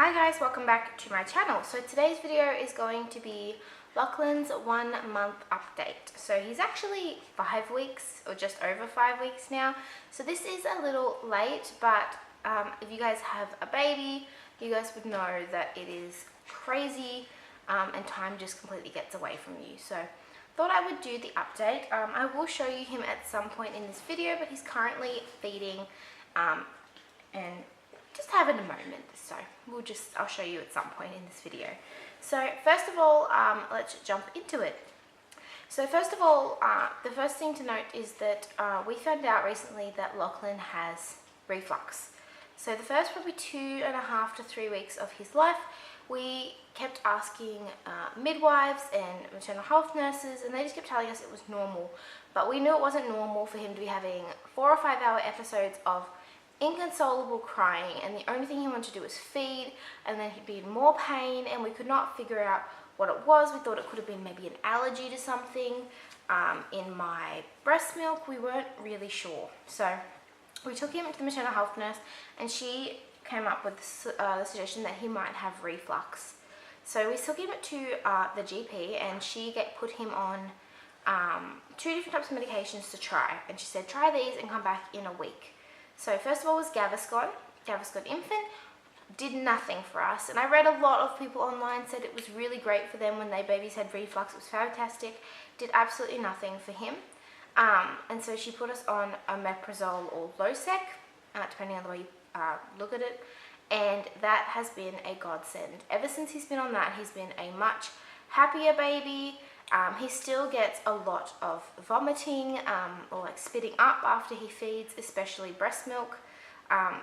Hi guys, welcome back to my channel. So today's video is going to be Lachlan's 1 month update. So he's actually 5 weeks or just over 5 weeks now. So this is a little late, but if you guys have a baby, you guys would know that it is crazy and time just completely gets away from you. So thought I would do the update. I will show you him at some point in this video, but he's currently feeding and just having a moment, so I'll show you at some point in this video. So first of all, let's jump into it. So first of all, the first thing to note is that we found out recently that Lachlan has reflux. So the first probably 2.5 to 3 weeks of his life, we kept asking midwives and maternal health nurses, and they just kept telling us it was normal. But we knew it wasn't normal for him to be having 4 or 5 hour episodes of inconsolable crying, and the only thing he wanted to do was feed, and then he'd be in more pain, and we could not figure out what it was. We thought it could have been maybe an allergy to something in my breast milk. We weren't really sure. So we took him to the maternal health nurse, and she came up with the suggestion that he might have reflux. So we took him to the GP, and she put him on 2 different types of medications to try, and she said try these and come back in a week. So first of all was Gaviscon Infant. Did nothing for us, and I read a lot of people online said it was really great for them when their babies had reflux. It was fantastic. Did absolutely nothing for him, and so she put us on omeprazole or Losec, depending on the way you look at it, and that has been a godsend. Ever since he's been on that, he's been a much happier baby. He still gets a lot of vomiting or like spitting up after he feeds, especially breast milk,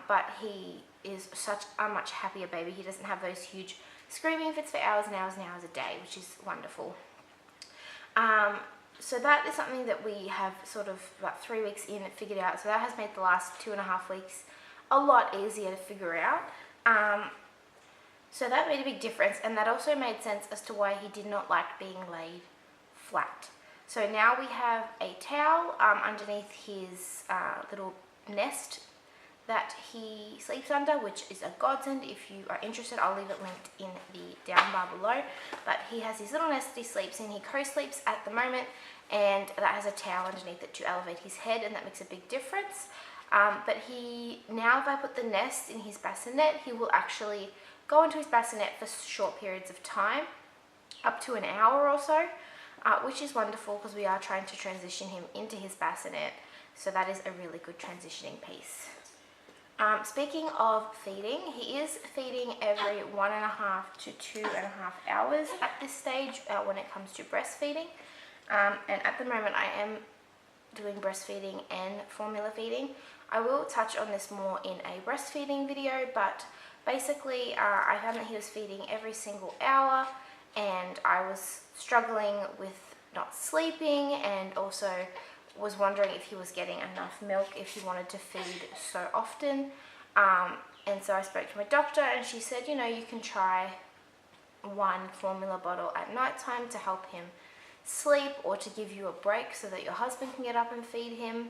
but he is such a much happier baby. He doesn't have those huge screaming fits for hours and hours and hours a day, which is wonderful. So that is something that we have sort of about 3 weeks in figured out. So that has made the last 2.5 weeks a lot easier to figure out. So that made a big difference, and that also made sense as to why he did not like being laid flat. So now we have a towel underneath his little nest that he sleeps under, which is a godsend. If you are interested, I'll leave it linked in the down bar below. But he has his little nest that he sleeps in. He co-sleeps at the moment, and that has a towel underneath it to elevate his head, and that makes a big difference. But now if I put the nest in his bassinet, he will actually go into his bassinet for short periods of time, up to an hour or so, which is wonderful because we are trying to transition him into his bassinet. So that is a really good transitioning piece. Speaking of feeding, he is feeding every 1.5 to 2.5 hours at this stage when it comes to breastfeeding. And at the moment I am doing breastfeeding and formula feeding. I will touch on this more in a breastfeeding video, but basically I found that he was feeding every single hour, and I was struggling with not sleeping, and also was wondering if he was getting enough milk if he wanted to feed so often. And so I spoke to my doctor, and she said, you know, you can try 1 formula bottle at night time to help him sleep, or to give you a break so that your husband can get up and feed him.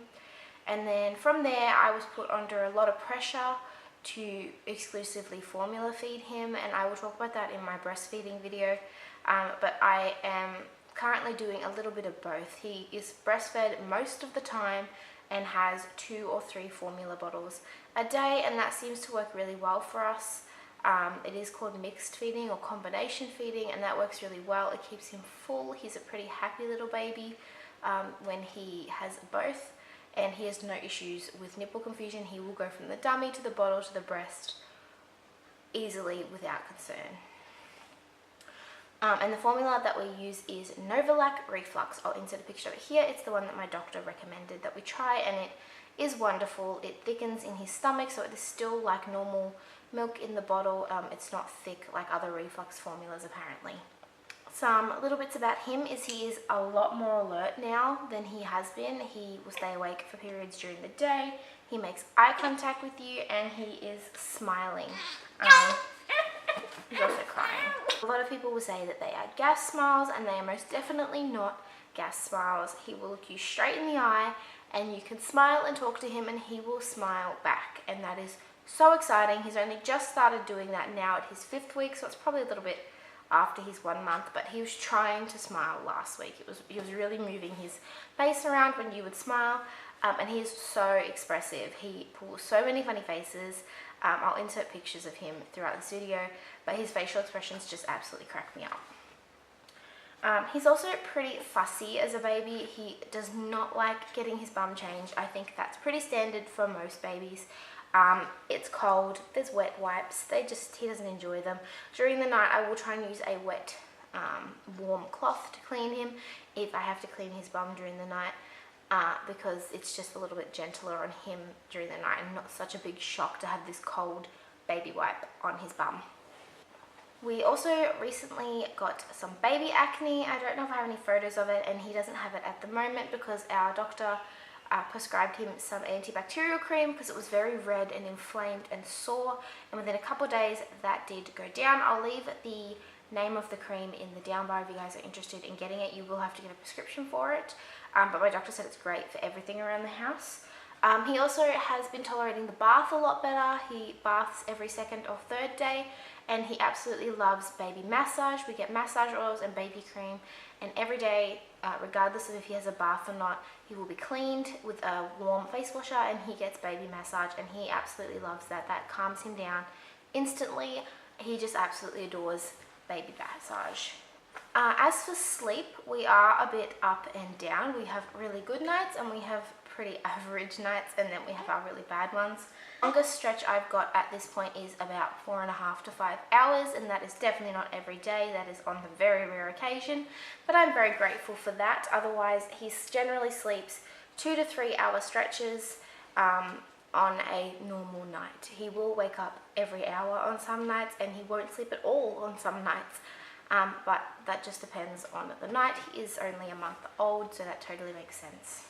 And then from there I was put under a lot of pressure to exclusively formula feed him, and I will talk about that in my breastfeeding video. But I am currently doing a little bit of both. He is breastfed most of the time and has 2 or 3 formula bottles a day, and that seems to work really well for us. It is called mixed feeding or combination feeding, and that works really well. It keeps him full. He's a pretty happy little baby when he has both, and he has no issues with nipple confusion. He will go from the dummy to the bottle to the breast easily without concern. And the formula that we use is Novalac Reflux. I'll insert a picture of it here. It's the one that my doctor recommended that we try, and it is wonderful. It thickens in his stomach, so it is still like normal milk in the bottle. It's not thick like other reflux formulas apparently. Some little bits about him is he is a lot more alert now than he has been. He will stay awake for periods during the day. He makes eye contact with you, and he is smiling. He's also crying. A lot of people will say that they are gas smiles, and they are most definitely not gas smiles. He will look you straight in the eye, and you can smile and talk to him, and he will smile back, and that is So exciting. He's only just started doing that now at his 5th week, so it's probably a little bit after his 1 month, but he was trying to smile last week. He was really moving his face around when you would smile, and he is so expressive. He pulls so many funny faces. I'll insert pictures of him throughout this video, but his facial expressions just absolutely crack me up. He's also pretty fussy as a baby. He does not like getting his bum changed. I think that's pretty standard for most babies. It's cold, there's wet wipes, he doesn't enjoy them. During the night I will try and use a wet, warm cloth to clean him if I have to clean his bum during the night, because it's just a little bit gentler on him during the night and not such a big shock to have this cold baby wipe on his bum. We also recently got some baby acne. I don't know if I have any photos of it, and he doesn't have it at the moment because our doctor prescribed him some antibacterial cream because it was very red and inflamed and sore, and within a couple of days that did go down. I'll leave the name of the cream in the down bar if you guys are interested in getting it. You will have to get a prescription for it, but my doctor said it's great for everything around the house. He also has been tolerating the bath a lot better. He baths every 2nd or 3rd day, and he absolutely loves baby massage. We get massage oils and baby cream, and every day, regardless of if he has a bath or not, he will be cleaned with a warm face washer, and he gets baby massage, and he absolutely loves that. That calms him down instantly. He just absolutely adores baby massage. As for sleep, we are a bit up and down. We have really good nights and we have pretty average nights, and then we have our really bad ones. The longest stretch I've got at this point is about 4.5 to 5 hours, and that is definitely not every day. That is on the very rare occasion, but I'm very grateful for that. Otherwise, he generally sleeps 2 to 3 hour stretches on a normal night. He will wake up every hour on some nights, and he won't sleep at all on some nights, but that just depends on the night. He is only a month old, so that totally makes sense.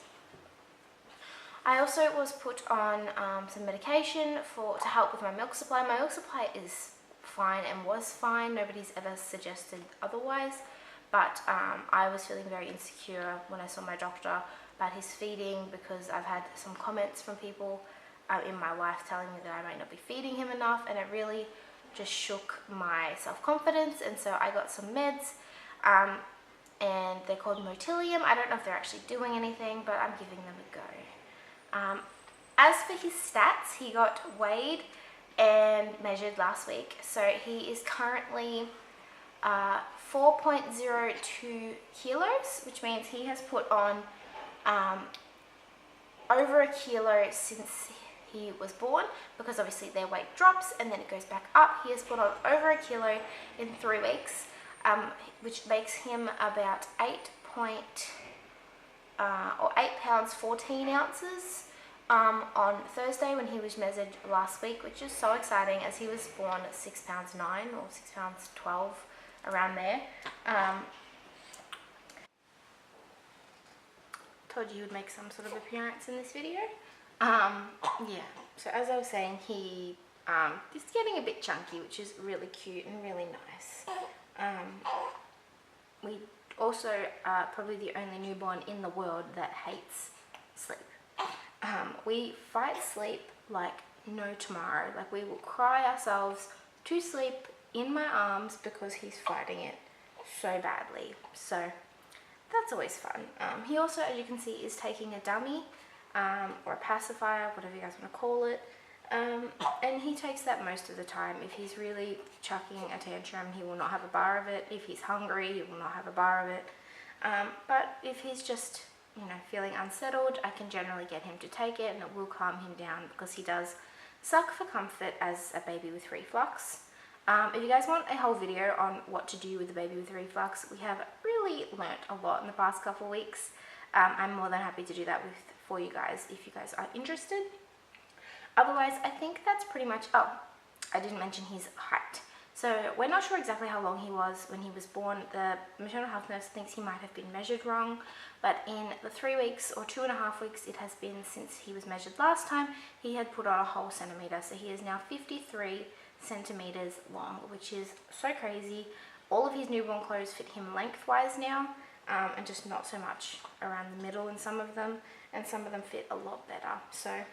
I also was put on some medication to help with my milk supply. My milk supply is fine and was fine. Nobody's ever suggested otherwise, but I was feeling very insecure when I saw my doctor about his feeding, because I've had some comments from people in my life telling me that I might not be feeding him enough, and it really just shook my self-confidence. And so I got some meds, and they're called Motilium. I don't know if they're actually doing anything, but I'm giving them a go. As for his stats, he got weighed and measured last week, so he is currently 4.02 kilos, which means he has put on over a kilo since he was born, because obviously their weight drops and then it goes back up. He has put on over a kilo in 3 weeks, which makes him about 8 pounds 14 ounces on Thursday when he was measured last week, which is so exciting, as he was born at 6 pounds 9 or 6 pounds 12, around there. Told you he would make some sort of appearance in this video. Yeah, so as I was saying, he is getting a bit chunky, which is really cute and really nice. We also are probably the only newborn in the world that hates sleep. We fight sleep like no tomorrow. Like, we will cry ourselves to sleep in my arms because he's fighting it so badly. So that's always fun. He also, as you can see, is taking a dummy or a pacifier, whatever you guys want to call it. And he takes that most of the time. If he's really chucking a tantrum, he will not have a bar of it. If he's hungry, he will not have a bar of it. But if he's just, feeling unsettled, I can generally get him to take it, and it will calm him down, because he does suck for comfort as a baby with reflux. If you guys want a whole video on what to do with a baby with reflux, we have really learnt a lot in the past couple of weeks. I'm more than happy to do that for you guys if you guys are interested. Otherwise, I think that's pretty much, I didn't mention his height. So we're not sure exactly how long he was when he was born. The maternal health nurse thinks he might have been measured wrong, but in the 3 weeks or 2.5 weeks it has been since he was measured last time, he had put on a whole centimetre. So he is now 53 centimetres long, which is so crazy. All of his newborn clothes fit him lengthwise now, and just not so much around the middle in some of them, and some of them fit a lot better. So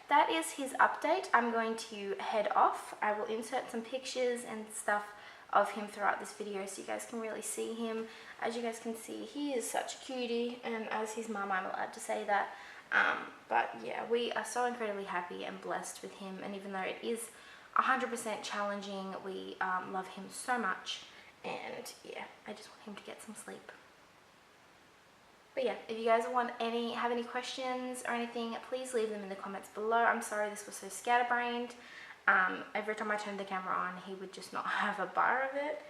that is his update. I'm going to head off. I will insert some pictures and stuff of him throughout this video so you guys can really see him. As you guys can see, he is such a cutie, and as his mum, I'm allowed to say that. But yeah, we are so incredibly happy and blessed with him, and even though it is 100% challenging, we love him so much, and yeah, I just want him to get some sleep. But yeah, if you guys have any questions or anything, please leave them in the comments below. I'm sorry this was so scatterbrained. Every time I turned the camera on, he would just not have a bar of it,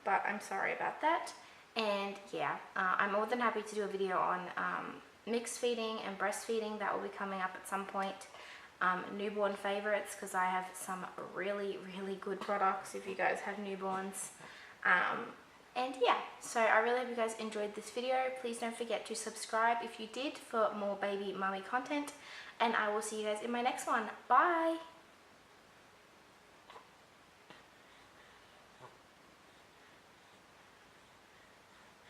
but I'm sorry about that. And yeah, I'm more than happy to do a video on mixed feeding and breastfeeding. That will be coming up at some point. Newborn favorites, because I have some really good products if you guys have newborns. And yeah, so I really hope you guys enjoyed this video. Please don't forget to subscribe if you did for more baby mummy content, and I will see you guys in my next one. Bye!